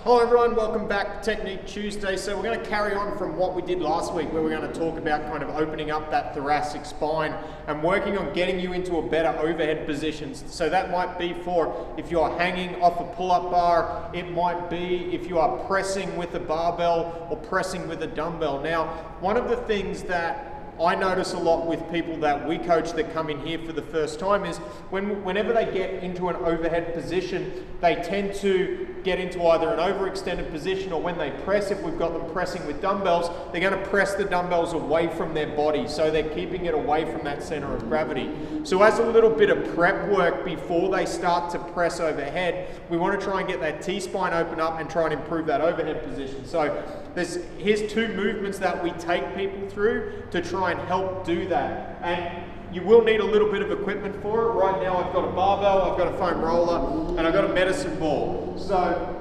Hello everyone, welcome back to Technique Tuesday. So we're going to carry on from what we did last week, where we're going to talk about kind of opening up that thoracic spine and working on getting you into a better overhead position. So that might be for if you are hanging off a pull-up bar, it might be if you are pressing with a barbell or pressing with a dumbbell. Now, one of the things that I notice a lot with people that we coach that come in here for the first time is whenever they get into an overhead position, they tend to get into either an overextended position, or when they press, if we've got them pressing with dumbbells, they're going to press the dumbbells away from their body, so they're keeping it away from that center of gravity. So as a little bit of prep work before they start to press overhead, we want to try and get that T-spine open up and try and improve that overhead position. So here's two movements that we take people through to try and help do that. And you will need a little bit of equipment for it. Right now I've got a barbell, I've got a foam roller, and I've got a medicine ball. So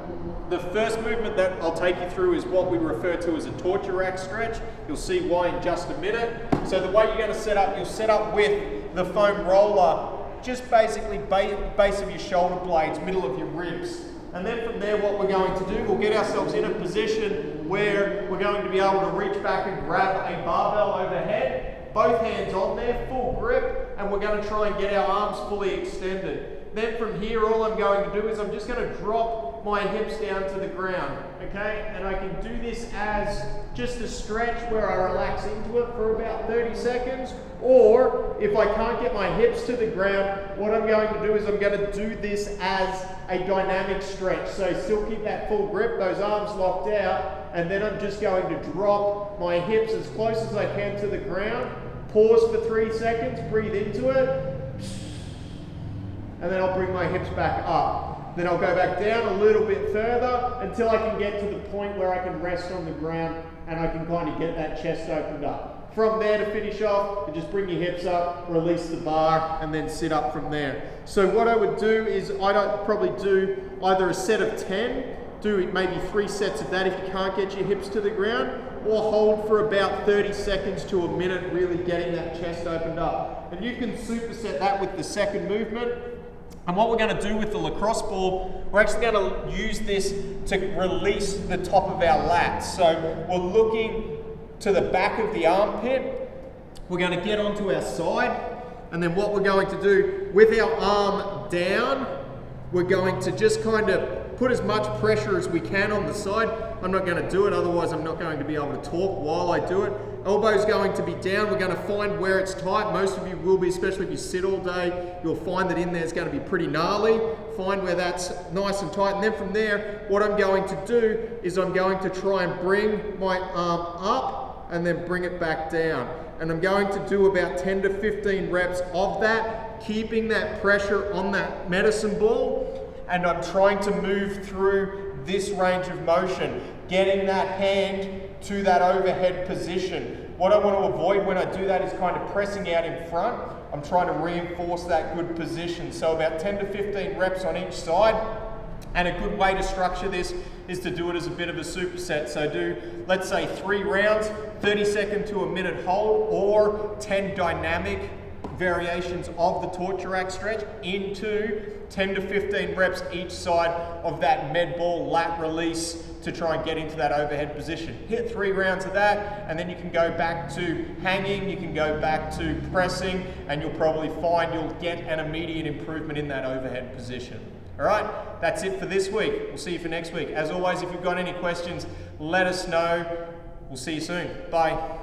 the first movement that I'll take you through is what we refer to as a torture rack stretch. You'll see why in just a minute. So the way you're going to set up, you'll set up with the foam roller, just basically base of your shoulder blades, middle of your ribs. And then from there, what we're going to do, we'll get ourselves in a position where we're going to be able to reach back and grab a barbell overhead, both hands on there, full grip, and we're going to try and get our arms fully extended. Then from here, all I'm going to do is I'm just going to drop my hips down to the ground, okay? And I can do this as just a stretch where I relax into it for about 30 seconds, or if I can't get my hips to the ground, what I'm going to do is I'm going to do this as a dynamic stretch. So still keep that full grip, those arms locked out, and then I'm just going to drop my hips as close as I can to the ground, pause for 3 seconds, breathe into it, and then I'll bring my hips back up. Then I'll go back down a little bit further until I can get to the point where I can rest on the ground and I can kind of get that chest opened up. From there, to finish off, you just bring your hips up, release the bar, and then sit up from there. So what I would do is I'd probably do either a set of 10, do maybe 3 sets of that if you can't get your hips to the ground, or hold for about 30 seconds to a minute, really getting that chest opened up. And you can superset that with the second movement. And what we're going to do with the lacrosse ball, we're actually going to use this to release the top of our lats. So we're looking to the back of the armpit. We're going to get onto our side. And then what we're going to do with our arm down, we're going to just kind of put as much pressure as we can on the side. I'm not going to do it, otherwise I'm not going to be able to talk while I do it. Elbow's going to be down. We're going to find where it's tight. Most of you will be, especially if you sit all day. You'll find that in there is going to be pretty gnarly. Find where that's nice and tight. And then from there, what I'm going to do is I'm going to try and bring my arm up and then bring it back down. And I'm going to do about 10 to 15 reps of that, keeping that pressure on that medicine ball. And I'm trying to move through this range of motion, getting that hand to that overhead position. What I want to avoid when I do that is kind of pressing out in front. I'm trying to reinforce that good position. So about 10 to 15 reps on each side. And a good way to structure this is to do it as a bit of a superset. So do, let's say 3 rounds, 30 second to a minute hold, or 10 dynamic variations of the torture rack stretch into 10 to 15 reps each side of that med ball lat release to try and get into that overhead position. Hit 3 rounds of that, and then you can go back to hanging, you can go back to pressing, and you'll probably find you'll get an immediate improvement in that overhead position. All right, that's it for this week. We'll see you for next week. As always, if you've got any questions, let us know. We'll see you soon. Bye.